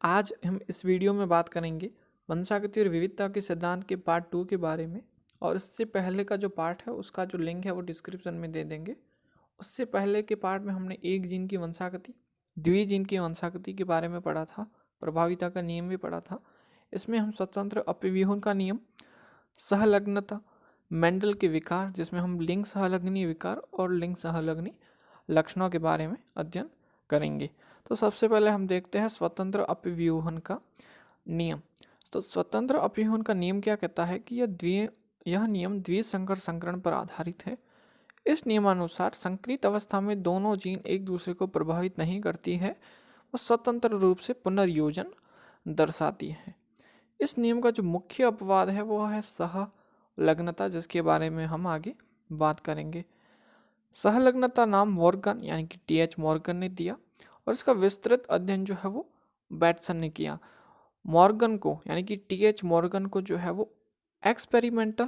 आज हम इस वीडियो में बात करेंगे वंशागति और विविधता के सिद्धांत के पार्ट 2 के बारे में। और इससे पहले का जो पार्ट है उसका जो लिंक है वो डिस्क्रिप्शन में दे देंगे। उससे पहले के पार्ट में हमने एक जीन की वंशागति, द्विजीन की वंशागति के बारे में पढ़ा था, प्रभाविता का नियम भी पढ़ा था। इसमें हम स्वतंत्र अपव्यूहन का नियम, सहलग्नता, मेंडल के विकार जिसमें हम लिंग सहलग्नी विकार और लिंग सहलग्नी लक्षणों के बारे में अध्ययन करेंगे। तो सबसे पहले हम देखते हैं स्वतंत्र अपव्यूहन का नियम। तो स्वतंत्र अपव्यूहन का नियम क्या कहता है कि यह नियम द्विसंकर संकरण पर आधारित है। इस नियमानुसार संकरित अवस्था में दोनों जीन एक दूसरे को प्रभावित नहीं करती है, वो स्वतंत्र रूप से पुनर्योजन दर्शाती है। इस नियम का जो मुख्य अपवाद है वो है सहलग्नता, जिसके बारे में हम आगे बात करेंगे। सहलग्नता नाम मॉर्गन यानी कि टीएच मॉर्गन ने दिया और इसका विस्तृत अध्ययन जो है वो बैटसन ने किया। मॉर्गन को यानी कि टीएच मॉर्गन को जो है वो एक्सपेरिमेंटल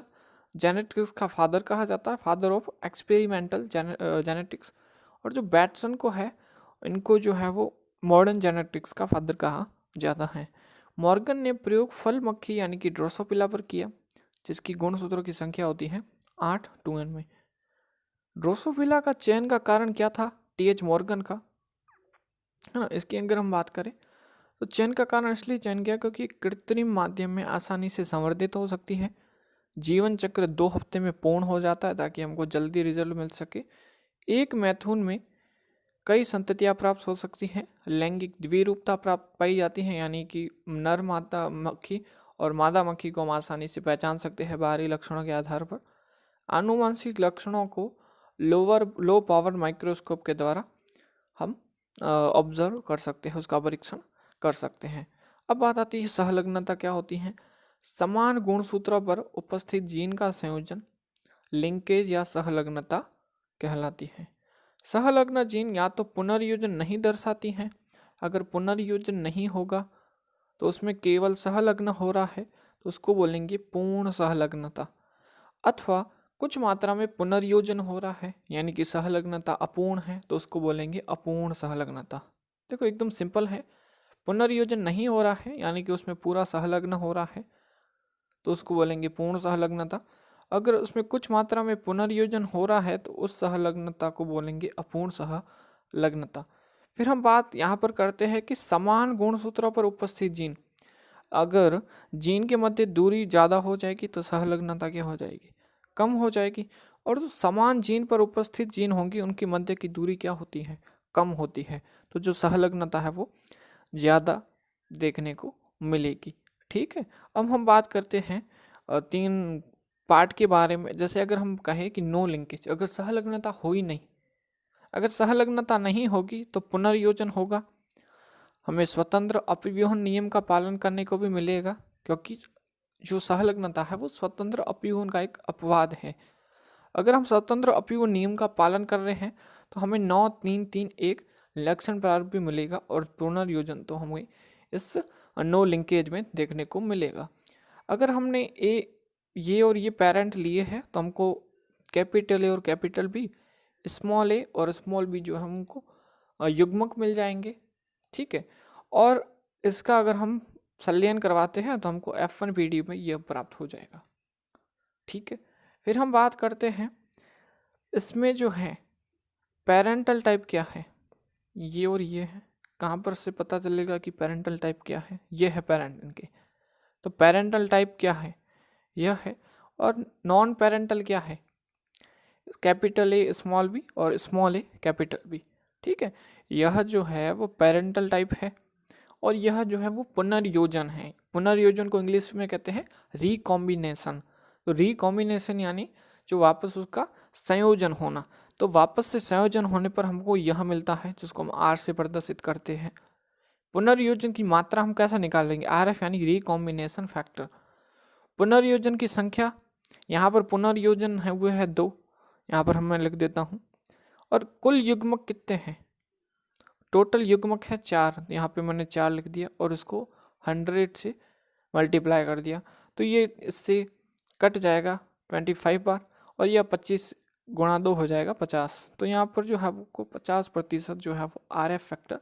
जेनेटिक्स का फादर कहा जाता है, फादर ऑफ एक्सपेरिमेंटल जेनेटिक्स। और जो बैटसन को है इनको जो है वो मॉडर्न जेनेटिक्स का फादर कहा जाता है। मॉर्गन ने प्रयोग फल मक्खी यानी कि ड्रोसोफिला पर किया, जिसकी गुणसूत्रों की संख्या होती है 8 2n में। ड्रोसोफिला का चयन का कारण क्या था टीएच मॉर्गन का, है ना। इसकी अगर हम बात करें तो चयन का कारण इसलिए चयन किया क्योंकि कृत्रिम माध्यम में आसानी से संवर्धित हो सकती है, जीवन चक्र 2 हफ्ते में पूर्ण हो जाता है ताकि हमको जल्दी रिजल्ट मिल सके, एक मैथुन में कई संततियाँ प्राप्त हो सकती हैं, लैंगिक द्विरूपता प्राप्त पाई जाती है यानी कि नर मादा मक्खी और मादा मक्खी को हम आसानी से पहचान सकते हैं बाहरी लक्षणों के आधार पर। आनुवंशिक लक्षणों को लो पावर माइक्रोस्कोप के द्वारा हम ऑब्जर्व कर सकते हैं, उसका परीक्षण कर सकते हैं। अब बात आती है सहलग्नता क्या होती है। समान गुणसूत्रों पर उपस्थित जीन का संयोजन लिंकेज या सहलग्नता कहलाती है। सहलग्न जीन या तो पुनर्योजन नहीं दर्शाती हैं, अगर पुनर्योजन नहीं होगा तो उसमें केवल सहलग्न हो रहा है तो उसको बोलेंगे पूर्ण सहलग्नता, अथवा कुछ मात्रा में पुनर्योजन हो रहा है यानी कि सहलग्नता अपूर्ण है तो उसको बोलेंगे अपूर्ण सहलग्नता। देखो एकदम सिंपल है, पुनर्योजन नहीं हो रहा है यानी कि उसमें पूरा सहलग्न हो रहा है तो उसको बोलेंगे पूर्ण सहलग्नता। अगर उसमें कुछ मात्रा में पुनर्योजन हो रहा है तो उस सहलग्नता को बोलेंगे अपूर्ण सहलग्नता। फिर हम बात यहाँ पर करते हैं कि समान गुणसूत्रों पर उपस्थित जीन, अगर जीन के मध्य दूरी ज़्यादा हो जाएगी तो सहलग्नता क्या हो जाएगी, कम हो जाएगी। और जो समान जीन पर उपस्थित जीन होंगी उनकी मध्य की दूरी क्या होती है, कम होती है, तो जो सहलग्नता है वो ज़्यादा देखने को मिलेगी। ठीक है, अब हम बात करते हैं 3 पार्ट के बारे में। जैसे अगर हम कहें कि नो लिंकेज, अगर सहलग्नता हो ही नहीं, अगर सहलग्नता नहीं होगी तो पुनर्योजन होगा, हमें स्वतंत्र अपव्यूहन नियम का पालन करने को भी मिलेगा, क्योंकि जो सहलग्नता है वो स्वतंत्र अपव्यूहन का एक अपवाद है। अगर हम स्वतंत्र अपव्यूहन नियम का पालन कर रहे हैं तो हमें 9 3 3 1 लक्षण प्रारूप भी मिलेगा और पुनर्योजन तो हमें इस नो लिंकेज में देखने को मिलेगा। अगर हमने ये और ये पेरेंट लिए हैं तो हमको कैपिटल ए और कैपिटल बी, स्मॉल ए और स्मॉल बी जो है हमको युग्मक मिल जाएंगे। ठीक है, और इसका अगर हम संलयन करवाते हैं तो हमको F1 पीडी में यह प्राप्त हो जाएगा। ठीक है, फिर हम बात करते हैं इसमें जो है पेरेंटल टाइप क्या है, ये और ये है। कहाँ पर से पता चलेगा कि पेरेंटल टाइप क्या है, ये है पेरेंट इनके, तो पेरेंटल टाइप क्या है यह है। और नॉन पेरेंटल क्या है, कैपिटल ए स्मॉल बी और स्मॉल ए कैपिटल बी। ठीक है, यह जो है वो पेरेंटल टाइप है और यह जो है वो पुनर्योजन है। पुनर्योजन को इंग्लिश में कहते हैं रिकॉम्बिनेशन। तो रिकॉम्बिनेशन यानी जो वापस उसका संयोजन होना, तो वापस से संयोजन होने पर हमको यह मिलता है जिसको हम आर से प्रदर्शित करते हैं। पुनर्योजन की मात्रा हम कैसे निकालेंगे, RF यानी रिकॉम्बिनेशन फैक्टर। पुनर्योजन की संख्या, यहाँ पर पुनर्योजन है हुए है 2, यहाँ पर मैं लिख देता हूँ। और कुल युग्मक कितने हैं, टोटल युग्मक है 4, यहाँ पे मैंने 4 लिख दिया और इसको 100 से मल्टीप्लाई कर दिया तो ये इससे कट जाएगा 25 बार और यह 25 गुणा 2 हो जाएगा 50। तो यहाँ पर जो है आपको 50% जो है वो RF फैक्टर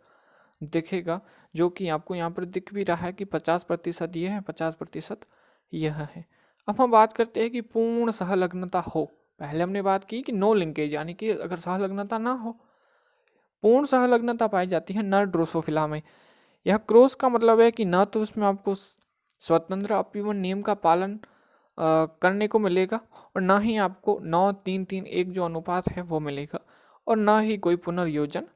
दिखेगा, जो कि आपको यहाँ पर दिख भी रहा है कि 50% ये है, 50% यह है। अब हम बात करते हैं कि पूर्ण सहलग्नता हो। पहले हमने बात की कि नो लिंकेज, यानी कि अगर सहलग्नता ना हो। पूर्ण सहलग्नता पाई जाती है नर ड्रोसोफिला में। यह क्रॉस का मतलब है कि न तो उसमें आपको स्वतंत्र अपीवन नियम का पालन करने को मिलेगा, और ना ही आपको 9-3-3-1 जो अनुपात है वो मिलेगा, और ना ही कोई पुनर्योजन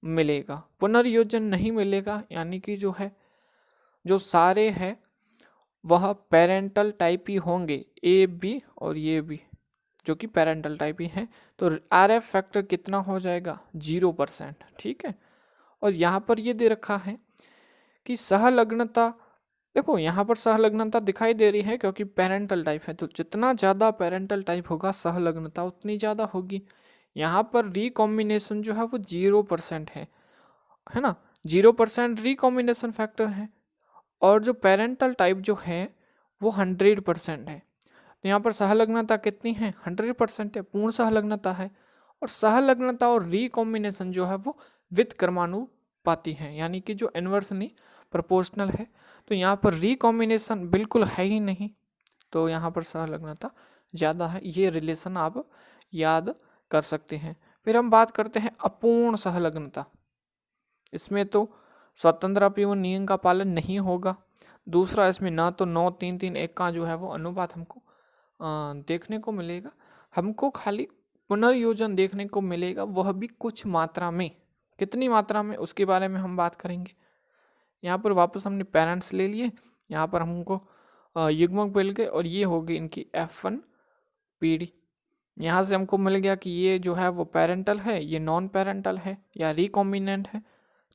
मिलेगा। पुनर्योजन नहीं मिलेगा, यानी कि जो है, जो सारे हैं वह पेरेंटल टाइप ही होंगे, ए बी और ये भी, जो कि पेरेंटल टाइप ही हैं। तो RF फैक्टर कितना हो जाएगा? 0%। ठीक है। और यहाँ पर ये दे रखा है कि सहलग्नता, देखो यहाँ पर सहलग्नता दिखाई दे रही है क्योंकि पेरेंटल टाइप है, तो जितना ज़्यादा पेरेंटल टाइप होगा सहलग्नता उतनी ज़्यादा होगी। यहाँ पर रिकॉम्बिनेशन जो है वो 0% है ना, 0% रिकॉम्बिनेशन फैक्टर है, और जो पेरेंटल टाइप जो है वो 100% है। तो यहाँ पर सहलग्नता कितनी है? 100% है, पूर्ण सहलग्नता है। और सहलग्नता और रिकॉम्बिनेशन जो है वो व्युत्क्रमानुपाती है, यानी कि जो इन्वर्सली प्रोपोर्शनल है। तो यहाँ पर रिकॉम्बिनेशन बिल्कुल है ही नहीं, तो यहाँ पर सहलग्नता ज़्यादा है। ये रिलेशन आप याद कर सकते हैं। फिर हम बात करते हैं अपूर्ण सहलग्नता। इसमें तो स्वतंत्र अपीवन नियम का पालन नहीं होगा। दूसरा, इसमें ना तो 9-3-3-1 का जो है वो अनुपात हमको देखने को मिलेगा, हमको खाली पुनर्योजन देखने को मिलेगा, वह भी कुछ मात्रा में। कितनी मात्रा में, उसके बारे में हम बात करेंगे। यहाँ पर वापस हमने पेरेंट्स ले लिए, यहाँ पर हमको युग्मक मिल गए, और ये होगी इनकी F1 PD। यहाँ से हमको मिल गया कि ये जो है वो पेरेंटल है, ये नॉन पेरेंटल है या रिकॉम्बिनेंट है।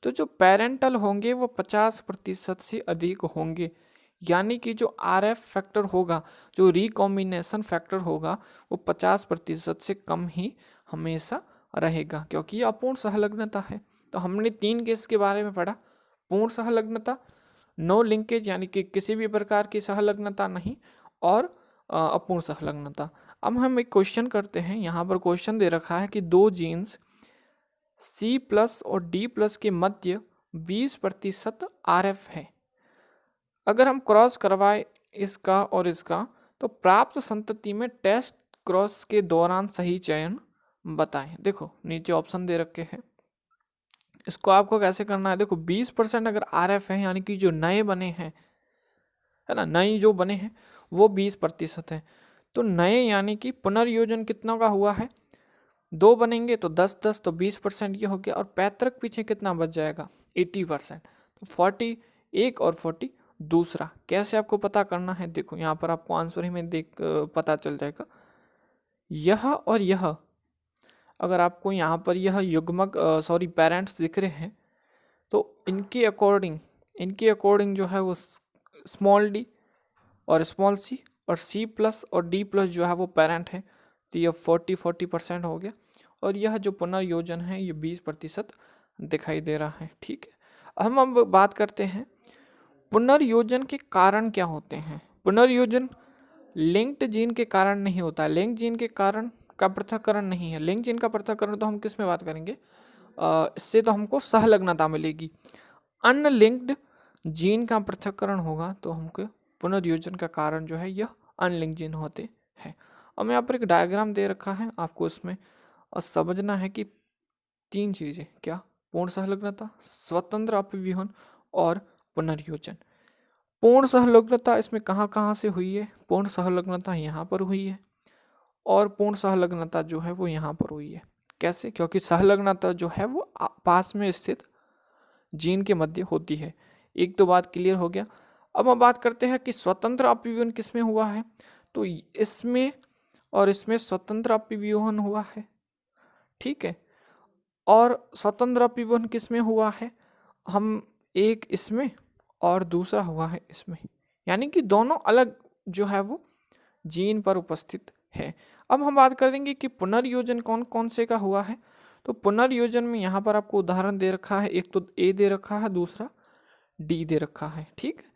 तो जो पेरेंटल होंगे वो 50% से अधिक होंगे, यानी कि जो RF फैक्टर होगा, जो रिकॉम्बिनेशन फैक्टर होगा, वो 50% से कम ही हमेशा रहेगा, क्योंकि ये अपूर्ण सहलग्नता है। तो हमने 3 केस के बारे में पढ़ा: पूर्ण सहलग्नता, नो लिंकेज यानी कि किसी भी प्रकार की सहलग्नता नहीं, और अपूर्ण सहलग्नता। अब हम एक क्वेश्चन करते हैं। यहाँ पर क्वेश्चन दे रखा है कि दो जीन्स C+ और D+ के मध्य 20% RF है। अगर हम क्रॉस करवाए इसका और इसका, तो प्राप्त संतति में टेस्ट क्रॉस के दौरान सही चयन बताएं। देखो नीचे ऑप्शन दे रखे हैं, इसको आपको कैसे करना है। देखो 20% अगर RF है, यानी कि जो नए बने हैं, है ना, नए जो बने हैं वो 20% है। तो नए यानी कि पुनर्योजन कितना का हुआ है? 2 बनेंगे तो 10-10, तो 20% ये हो गया। और पैतृक पीछे कितना बच जाएगा? 80%। तो 40 एक और 40 दूसरा। कैसे आपको पता करना है? देखो यहाँ पर आपको आंसर ही में देख पता चल जाएगा। यह और यह, अगर आपको यहाँ पर यह युग्मक पेरेंट्स दिख रहे हैं, तो इनके अकॉर्डिंग जो है वो स्मॉल d और स्मॉल c और C+ और D+ जो है वो पेरेंट है। तो यह 40% हो गया, और यह जो पुनर्योजन है ये 20% दिखाई दे रहा है। ठीक है। हम अब बात करते हैं पुनर्योजन के कारण क्या होते हैं। पुनर्योजन लिंक्ड जीन के कारण नहीं होता है, लिंक जीन के कारण का पृथक्करण नहीं है। लिंक जीन का पृथक्करण तो हम किस में बात करेंगे, इससे तो हमको सहलग्नता मिलेगी। अनलिंक्ड जीन का पृथक्करण होगा तो हमको पुनर्योजन का कारण जो है यह अनलिंक्ड जीन होते हैं। अब मैं यहाँ पर एक डायग्राम दे रखा है, आपको इसमें समझना है कि 3 चीज़ें क्या: पूर्ण सहलग्नता, स्वतंत्र अपव्यूहन और पुनर्योजन। पूर्ण सहलग्नता इसमें कहाँ कहाँ से हुई है? पूर्ण सहलग्नता यहाँ पर हुई है, और पूर्ण सहलग्नता जो है वो यहाँ पर हुई है। कैसे? क्योंकि सहलग्नता जो है वो पास में स्थित जीन के मध्य होती है। एक तो बात क्लियर हो गया। अब हम बात करते हैं कि स्वतंत्र अपव्यूहन किसमें हुआ है। तो इसमें और इसमें स्वतंत्र अपव्यूहन हुआ है। ठीक है। और स्वतंत्र अपव्यूहन किसमें हुआ है? हम एक इसमें और दूसरा हुआ है इसमें, यानी कि दोनों अलग जो है वो जीन पर उपस्थित है। अब हम बात करेंगे कि पुनर्योजन कौन कौन से का हुआ है। तो पुनर्योजन में यहाँ पर आपको उदाहरण दे रखा है, एक तो A दे रखा है, दूसरा D दे रखा है। ठीक है।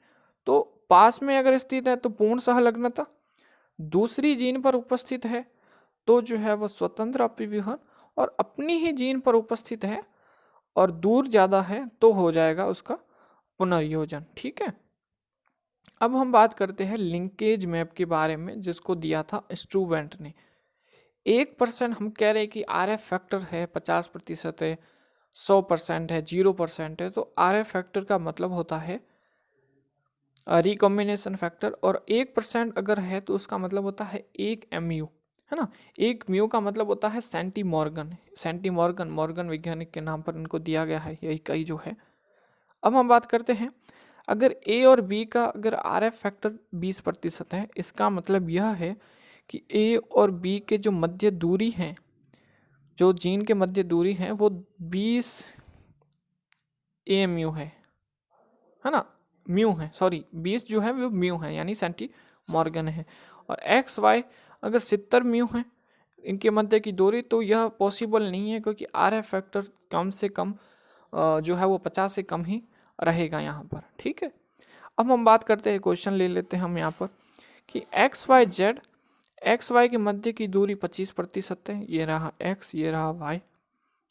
तो पास में अगर स्थित है तो पूर्ण सहलग्नता, दूसरी जीन पर उपस्थित है तो जो है वो स्वतंत्र अपव्यूहन, और अपनी ही जीन पर उपस्थित है और दूर ज़्यादा है तो हो जाएगा उसका पुनर्योजन। ठीक है, अब हम बात करते हैं लिंकेज मैप के बारे में, जिसको दिया था स्टूवेंट ने। 1% हम कह रहे हैं कि आर एफ फैक्टर है, 50% है, 100% है, 0% है। तो आर एफ फैक्टर का मतलब होता है रिकॉम्बिनेशन फैक्टर, और 1% अगर है तो उसका मतलब होता है 1 mu, है ना। 1 mu का मतलब होता है सेंटीमॉर्गन। सेंटीमॉर्गन मॉर्गन वैज्ञानिक के नाम पर इनको दिया गया है, यही कई जो है। अब हम बात करते हैं, अगर ए और बी का अगर आर एफ फैक्टर 20% है, इसका मतलब यह है कि ए और बी के जो मध्य दूरी है, जो जीन के मध्य दूरी है, वो 20 AMU है ना, म्यू है, सॉरी 20 जो है वो म्यू है, यानी सेंटी मॉर्गन है। और एक्स वाई अगर 70 म्यू है इनके मध्य की दूरी, तो यह पॉसिबल नहीं है, क्योंकि आर एफ फैक्टर कम से कम जो है वो 50 से कम ही रहेगा यहाँ पर। ठीक है, अब हम बात करते हैं, क्वेश्चन ले लेते हैं हम यहाँ पर कि X Y Z, X Y के मध्य की दूरी 25% है, ये रहा एक्स, ये रहा वाई,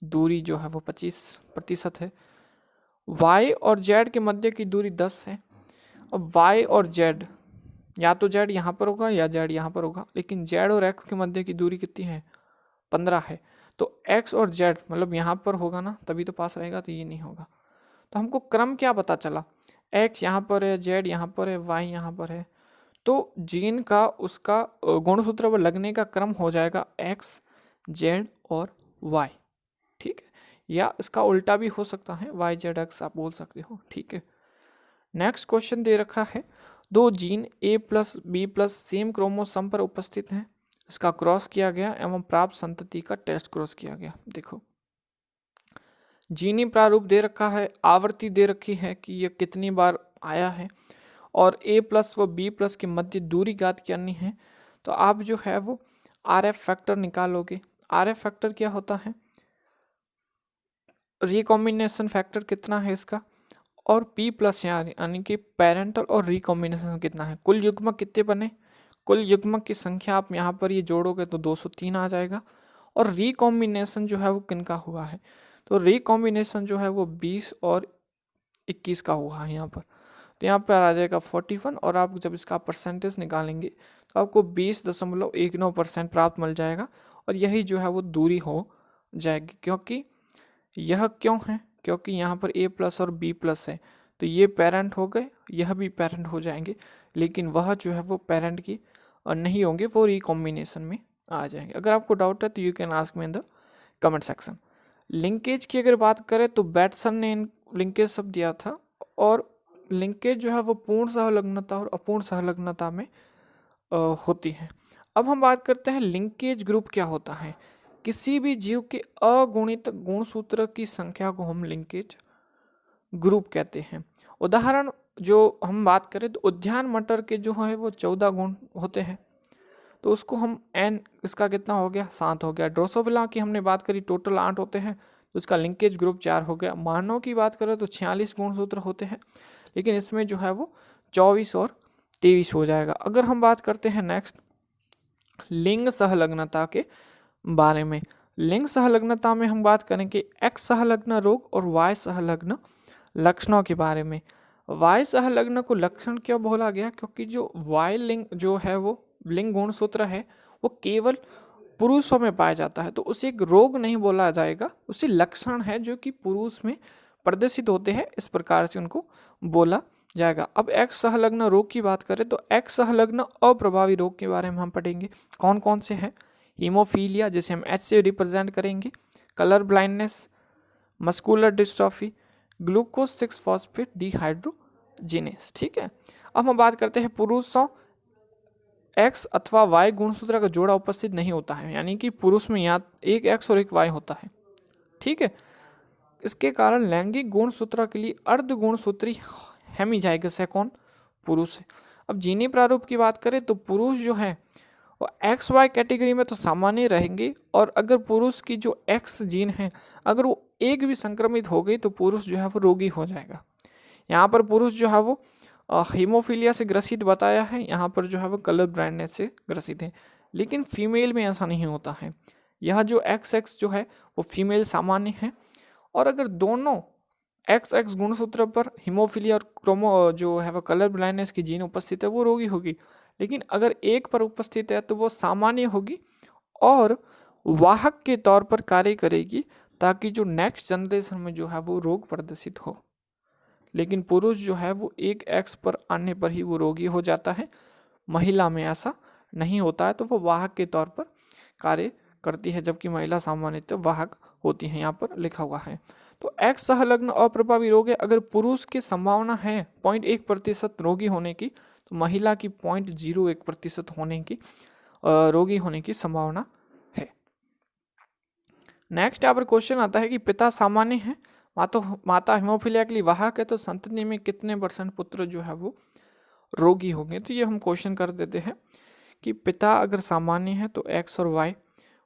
दूरी जो है वो 25% है। वाई और जेड के मध्य की दूरी 10 है। अब वाई और जेड, या तो जेड यहाँ पर होगा या जेड यहाँ पर होगा, लेकिन जेड और एक्स के मध्य की दूरी कितनी है, 15 है। तो एक्स और जेड मतलब यहाँ पर होगा ना, तभी तो पास रहेगा, तो ये नहीं होगा। तो हमको क्रम क्या पता चला, एक्स यहाँ पर है, जेड यहाँ पर है, वाई यहाँ पर है। तो जीन का उसका गुणसूत्र पर लगने का क्रम हो जाएगा एक्स, जेड और वाई। ठीक है, या इसका उल्टा भी हो सकता है, वाई जेड एक्स आप बोल सकते हो। ठीक है, नेक्स्ट क्वेश्चन दे रखा है, दो gene A plus B plus same chromosome पर उपस्थित हैं, इसका क्रॉस किया गया एवं प्राप्त संतति का टेस्ट क्रॉस किया गया। देखो, जीनी प्रारूप दे रखा है, आवृत्ति दे रखी है कि यह कितनी बार आया है, और ए प्लस व बी प्लस के मध्य दूरी ज्ञात करनी है। तो आप जो है वो आर एफ फैक्टर निकालोगे। आर एफ फैक्टर क्या होता है, रिकॉम्बिनेशन फैक्टर कितना है इसका, और पी प्लस यानी कि पेरेंटल और रिकॉम्बिनेशन कितना है, कुल युग्मक कितने बने, कुल युग्मक की संख्या आप यहाँ पर ये जोड़ोगे तो 203 आ जाएगा। और रिकॉम्बिनेशन जो है वो किनका हुआ है, तो रिकॉम्बिनेशन जो है वो 20 और 21 का हुआ है यहाँ पर। तो यहाँ पर आ जाएगा 41, और आप जब इसका परसेंटेज निकालेंगे तो आपको 20.19% प्राप्त मिल जाएगा, और यही जो है वो दूरी हो जाएगी। क्योंकि यह क्यों है, क्योंकि यहाँ पर ए प्लस और बी प्लस है, तो ये पेरेंट हो गए, यह भी पेरेंट हो जाएंगे, लेकिन वह जो है वो पेरेंट की नहीं होंगे, वो रिकॉम्बिनेशन में आ जाएंगे। अगर आपको डाउट है तो you can ask me in the comment section. Linkage की अगर बात करें तो बैटसन ने लिंकेज शब्द दिया था, और लिंकेज जो है वो पूर्ण सहलग्नता और अपूर्ण सहलग्नता में होती है। अब हम बात करते हैं लिंकेज ग्रुप क्या होता है। किसी भी जीव के अगुणित गुणसूत्र की संख्या को हम लिंकेज ग्रुप कहते हैं। उदाहरण जो हम बात करें तो उद्यान मटर के जो है वो 14 गुण होते हैं, तो उसको हम n, इसका कितना हो गया, 7 हो गया। ड्रोसोफिला की हमने बात करी, टोटल 8 होते हैं, तो इसका लिंकेज ग्रुप 4 हो गया। मानव की बात करें तो 46 गुणसूत्र होते हैं, लेकिन इसमें जो है वो 24 और 23 हो जाएगा। अगर हम बात करते हैं नेक्स्ट लिंग सहलग्नता के बारे में, लिंग सहलग्नता में हम बात करेंगे एक्स सहलग्न रोग और वाई सहलग्न लक्षणों के बारे में। वाई सहलग्न को लक्षण क्यों बोला गया, क्योंकि जो वाई लिंग जो है वो लिंग गुणसूत्र है वो केवल पुरुषों में पाया जाता है, तो उसे एक रोग नहीं बोला जाएगा, उसे लक्षण है जो कि पुरुष में प्रदर्शित होते हैं, इस प्रकार से उनको बोला जाएगा। अब एक्स सहलग्न रोग की बात करें तो एक्स सहलग्न अप्रभावी रोग के बारे में हम पढ़ेंगे, कौन कौन से हैं। हीमोफीलिया, जिसे हम एच से रिप्रेजेंट करेंगे, colour blindness, muscular dystrophy, glucose 6 phosphate dehydrogenase. ठीक है, अब हम बात करते हैं पुरुषों एक्स अथवा वाई गुणसूत्र का जोड़ा उपस्थित नहीं होता है, यानी कि पुरुष में या एक एक्स और एक वाई होता है। ठीक है, इसके कारण लैंगिक गुणसूत्र के लिए अर्ध गुणसूत्री हेमीजाइगस है कौन, पुरुष है। अब जीनी प्रारूप की बात करें तो पुरुष जो है वो एक्स वाई कैटेगरी में तो सामान्य रहेंगे, और अगर पुरुष की जो एक्स जीन है अगर वो एक भी संक्रमित हो गई तो पुरुष जो है वो रोगी हो जाएगा। यहाँ पर पुरुष जो है वो हीमोफीलिया से ग्रसित बताया है, यहाँ पर जो है वो कलर ब्लाइंडनेस से ग्रसित है, लेकिन फीमेल में ऐसा नहीं होता है। यह जो एक्स जो है वो फीमेल सामान्य है, और अगर दोनों एक्स एक्स गुणसूत्र पर हीमोफीलिया और क्रोमो जो है वो कलर ब्लाइंडनेस की जीन उपस्थित है वो रोगी होगी। लेकिन अगर एक पर उपस्थित है तो वो सामान्य होगी और वाहक के तौर पर कार्य करेगी ताकि जो नेक्स्ट जनरेशन में जो है वो रोग प्रदर्शित हो। लेकिन पुरुष जो है वो एक एक्स पर आने पर ही वो रोगी हो जाता है, महिला में ऐसा नहीं होता है, तो वो वाहक के तौर पर कार्य करती है, जबकि महिला सामान्यतः वाहक होती है, यहाँ पर लिखा हुआ है। तो एक्स संलग्न अप्रभावी रोग है, अगर पुरुष की संभावना है 0.1% रोगी होने की, तो महिला की 0.01% होने की रोगी होने की संभावना है। नेक्स्ट यहाँ पर क्वेश्चन आता है कि पिता सामान्य है, माता हीमोफीलिया के लिए वाहक है, तो संतति में कितने % पुत्र जो है वो रोगी होंगे। तो ये हम क्वेश्चन कर देते हैं कि पिता अगर सामान्य है तो एक्स और वाई,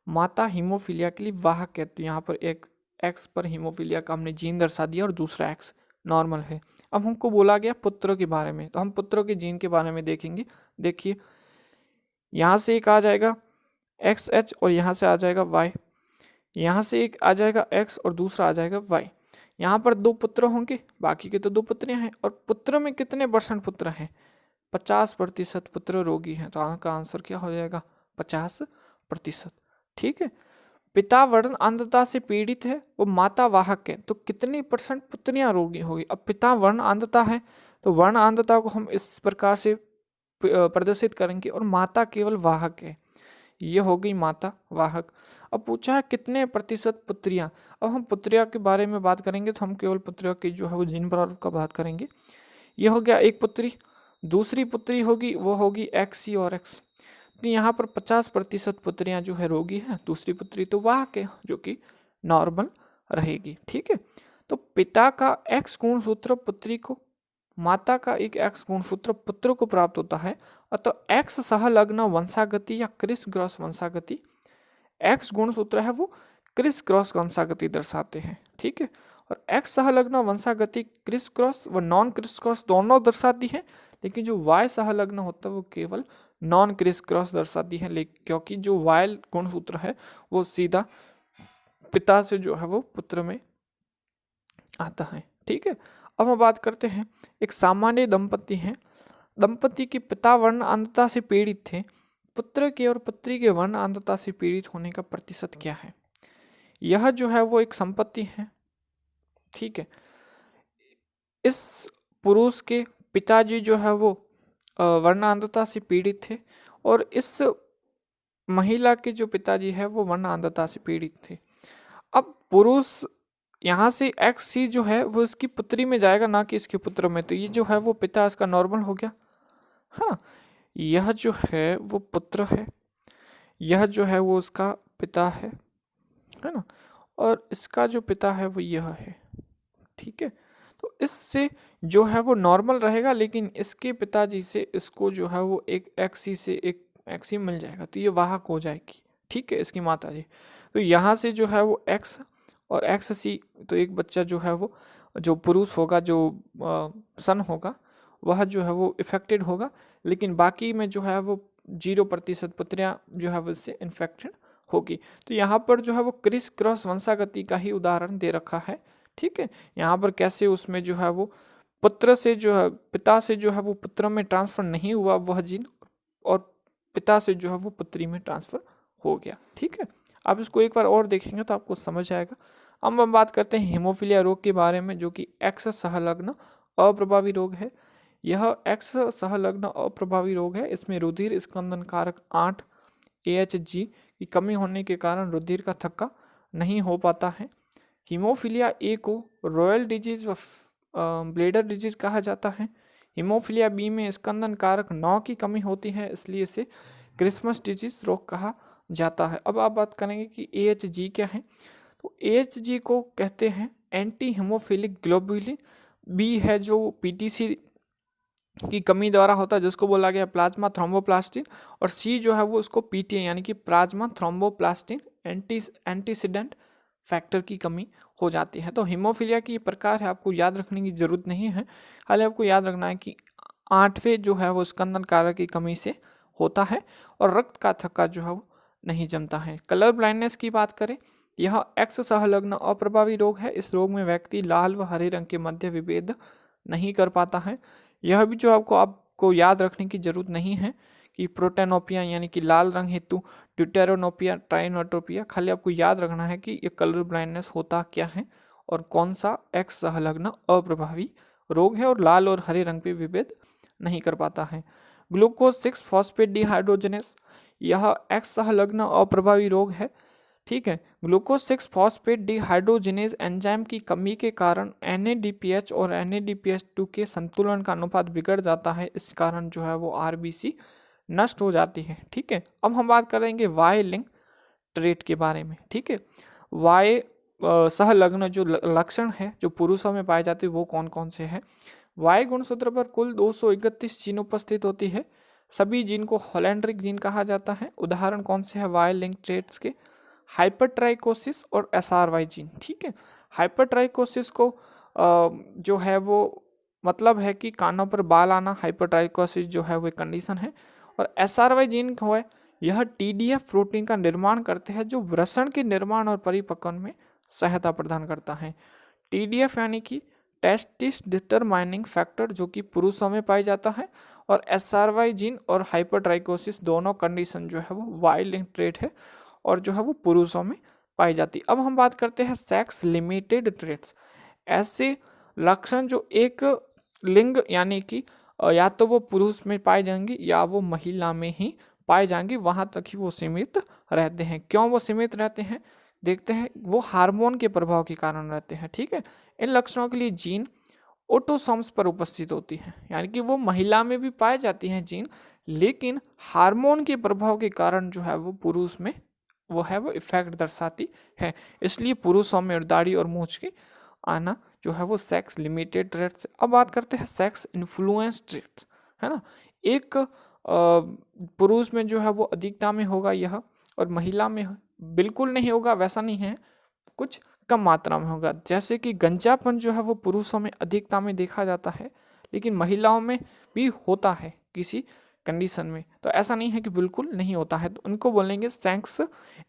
माता हीमोफीलिया के लिए वाहक है, तो यहाँ पर एक एक्स पर हीमोफीलिया का हमने जीन दर्शा दिया और दूसरा एक्स नॉर्मल है। अब हमको बोला गया पुत्रों के बारे में, तो हम पुत्रों के जीन के बारे में देखेंगे। देखिए यहाँ से एक आ जाएगा एक्स एच और यहाँ से आ जाएगा वाई, यहाँ से एक आ जाएगा एक्स और दूसरा आ जाएगा वाई। यहाँ पर 2 पुत्र होंगे, बाकी के तो 2 पुत्रियां हैं। और पुत्र में कितने % पुत्र हैं? 50% पुत्र रोगी हैं, तो का आंसर क्या हो जाएगा? 50%। ठीक है। पिता वर्ण अंधता से पीड़ित है और माता वाहक है, तो कितनी % पुत्रियां रोगी होगी? अब पिता वर्ण अंधता है तो वर्ण अंधता को हम इस प्रकार से प्रदर्शित करेंगे और माता केवल वाहक है, ये हो गई माता वाहक। अब पूछा है कितने % पुत्रियां। अब हम पुत्रिया के बारे में बात करेंगे तो हम केवल पुत्रिया की जो है वो जीन प्रारूप का बात करेंगे। ये हो गया एक पुत्री, दूसरी पुत्री होगी वो होगी एक्स सी और एक्स। तो यहाँ पर 50% पुत्रियां जो है रोगी हैं, दूसरी पुत्री तो वाहक है जो कि नॉर्मल रहेगी। ठीक है। तो पिता का एक्स गुणसूत्र पुत्री को, माता का एक एक्स गुणसूत्र पुत्र को प्राप्त होता है। अतः एक्स सहलग्न वंशागति या क्रिस क्रॉस वंशागति, एक्स गुणसूत्र है वो क्रिस क्रॉस वंशागति दर्शाते हैं। ठीक है। और एक्स सहलग्न वंशागति क्रिस क्रॉस व नॉन क्रिस क्रॉस दोनों दर्शाती है, लेकिन जो वाई सहलग्न होता है वो केवल नॉन क्रिस क्रॉस दर्शाती है, क्योंकि जो वाई गुणसूत्र है वो सीधा पिता से जो है वो पुत्र में आता है। ठीक है। अब हम बात करते हैं, एक सामान्य दंपति हैं, दंपति के पिता वर्ण अंधता से पीड़ित थे, पुत्र के और पुत्री के वर्ण अंधता से पीड़ित होने का प्रतिशत क्या है? यह जो है वो एक संपत्ति है। ठीक है। इस पुरुष के पिताजी जो है वो वर्ण अंधता से पीड़ित थे और इस महिला के जो पिताजी है वो वर्ण अंधता से पीड़ित थे। अब पुरुष यहाँ से एक्स सी जो है वो इसकी पुत्री में जाएगा, ना कि इसके पुत्र में, तो ये जो है वो पिता इसका नॉर्मल हो गया, है ना। यह जो है वो पुत्र है, यह जो है वो उसका पिता है ना, और इसका जो पिता है वो यह है। ठीक है। तो इससे जो है वो नॉर्मल रहेगा, लेकिन इसके पिताजी से इसको जो है वो एक एक्सी से एक एक्सी मिल जाएगा, तो ये वाहक हो जाएगी। ठीक है। इसकी माता जी, तो यहाँ से जो है वो एक्स और एक्स सी, तो एक बच्चा जो है वो जो पुरुष होगा, जो सन होगा, वह जो है वो इफेक्टेड होगा, लेकिन बाकी में जो है वो 0% पुत्रियां जो है वो इससे इन्फेक्टेड होगी। तो यहाँ पर जो है वो क्रिस क्रॉस वंशागति का ही उदाहरण दे रखा है। ठीक है। यहाँ पर कैसे उसमें जो है वो पुत्र से जो है, पिता से जो है वो पुत्र में ट्रांसफर नहीं हुआ वह जीन, और पिता से जो है वो पुत्री में ट्रांसफर हो गया। ठीक है। आप इसको एक बार और देखेंगे तो आपको समझ आएगा। अब हम बात करते हैं हीमोफीलिया रोग के बारे में, जो कि एक्स सहलग्न अप्रभावी रोग है। यह एक्स सहलग्न अप्रभावी रोग है। इसमें रुधिर स्कंदन कारक 8 AHG की कमी होने के कारण रुधिर का थक्का नहीं हो पाता है। हीमोफीलिया ए को रॉयल डिजीज व ब्लेडर डिजीज कहा जाता है। हीमोफीलिया बी में स्कंदन कारक 9 की कमी होती है, इसलिए इसे क्रिसमस डिजीज रोग कहा जाता है। अब आप बात करेंगे कि AHG क्या है। तो AHG को कहते हैं एंटी हीमोफिलिक ग्लोबुलिन, बी है जो PTC की कमी द्वारा होता है, जिसको बोला गया प्लाज्मा थ्रोम्बोप्लास्टिन, और सी जो है वो उसको PTA यानी कि प्लाज्मा थ्रोम्बोप्लास्टिन एंटीसीडेंट फैक्टर की कमी हो जाती है। तो हीमोफीलिया की प्रकार है, आपको याद रखने की जरूरत नहीं है, खाली आपको याद रखना है कि 8वें जो है वो स्कंदन कारक की कमी से होता है और रक्त का थक्का जो है वो नहीं जमता है। कलर ब्लाइंडनेस की बात करें यह एक्स संलग्न अप्रभावी रोग है। इस रोग में व्यक्ति लाल व हरे रंग के मध्य विभेद नहीं कर पाता है। यह भी जो आपको याद रखने की जरूरत नहीं है कि प्रोटेनोपिया यानी कि लाल रंग हेतु ड्यूटेरोनोपिया, ट्राइनोटोपिया, खाली आपको याद रखना है कि ये कलर ब्लाइंडनेस होता क्या है और कौन सा एक्स संलग्न अप्रभावी रोग है और लाल और हरे रंग पे विभेद नहीं कर पाता है। ग्लूकोज 6 फॉस्फेट डिहाइड्रोजनेस, यह एक्स संलग्न अप्रभावी रोग है। ठीक है, ग्लूकोज 6 फॉस्फेट डिहाइड्रोजिनेज एंजाइम की कमी के कारण NADPH और NADPH2 के संतुलन का अनुपात बिगड़ जाता है। इस कारण जो है वो RBC नष्ट हो जाती है। ठीक है, अब हम बात करेंगे वाई लिंक ट्रेट के बारे में। ठीक है, वाई सहलग्न जो लक्षण है जो पुरुषों में पाए जाते हैं वो कौन कौन से हैं। वाई गुणसूत्र पर कुल 231 जीन उपस्थित होती है। सभी जीन को होलैंड्रिक जीन कहा जाता है। उदाहरण कौन से है वाई लिंक ट्रेट्स के, हाइपरट्राइकोसिस और SRY जीन। ठीक है, हाइपरट्राइकोसिस को जो है वो मतलब है कि कानों पर बाल आना, हाइपरट्राइकोसिस जो है वो कंडीशन है। और SRY जीन को है, यह TDF प्रोटीन का निर्माण करते हैं जो वृषण के निर्माण और परिपक्वन में सहायता प्रदान करता है। TDF यानी कि टेस्टिस डिटरमाइनिंग फैक्टर जो कि पुरुषों में पाई जाता है, और SRY जीन और हाइपरट्राइकोसिस दोनों कंडीशन जो है वो वाई लिंक ट्रेट है और जो है वो पुरुषों में पाई जाती। अब हम बात करते हैं सेक्स लिमिटेड ट्रेट्स, ऐसे लक्षण जो एक लिंग यानी कि या तो वो पुरुष में पाए जाएंगे या वो महिला में ही पाए जाएंगे, वहां तक ही वो सीमित रहते हैं। क्यों वो सीमित रहते हैं देखते हैं, वो हार्मोन के प्रभाव के कारण रहते हैं। ठीक है, इन लक्षणों के लिए जीन ऑटोसोम्स पर उपस्थित होती है, यानी कि वो महिला में भी पाए जाती हैं जीन, लेकिन हार्मोन के प्रभाव के कारण जो है वो पुरुष में वो है वो इफेक्ट दर्शाती है। इसलिए पुरुषों में दाढ़ी और मूंछ के आना जो है वो सेक्स लिमिटेड ट्रेट्स। अब बात करते हैं सेक्स इन्फ्लुएंस ट्रेट्स, है ना। एक पुरुष में जो है वो अधिकता में होगा यह, और महिला में बिल्कुल नहीं होगा, वैसा नहीं है, कुछ कम मात्रा में होगा। जैसे कि गंजापन जो है वो पुरुषों में अधिकता में देखा जाता है, लेकिन महिलाओं में भी होता है किसी कंडीशन में, तो ऐसा नहीं है कि बिल्कुल नहीं होता है। तो उनको बोलेंगे सेक्स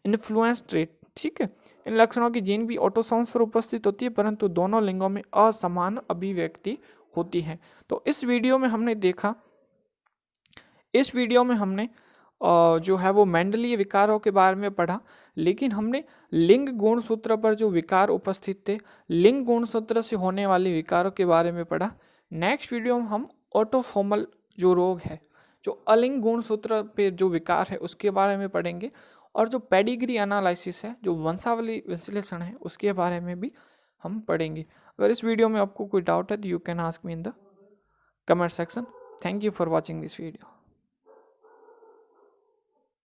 इन्फ्लुएंस ट्रेट। ठीक है, इन लक्षणों की जीन भी ऑटोसोम्स पर उपस्थित होती है, परंतु दोनों लिंगों में असमान अभिव्यक्ति होती है। तो इस वीडियो में हमने देखा, इस वीडियो में हमने जो है वो मेंडलीय विकारों के बारे में पढ़ा, लेकिन हमने लिंग गुणसूत्र पर जो विकार उपस्थित थे, लिंग गुणसूत्र से होने वाले विकारों के बारे में पढ़ा। नेक्स्ट वीडियो में हम ऑटोसोमल जो रोग है, जो अलिंग गुणसूत्र पे जो विकार है उसके बारे में पढ़ेंगे, और जो पेडिग्री एनालिसिस है, जो वंशावली विश्लेषण है, उसके बारे में भी हम पढ़ेंगे। अगर इस वीडियो में आपको कोई डाउट है तो you can ask me in the comment section. Thank you for watching this video.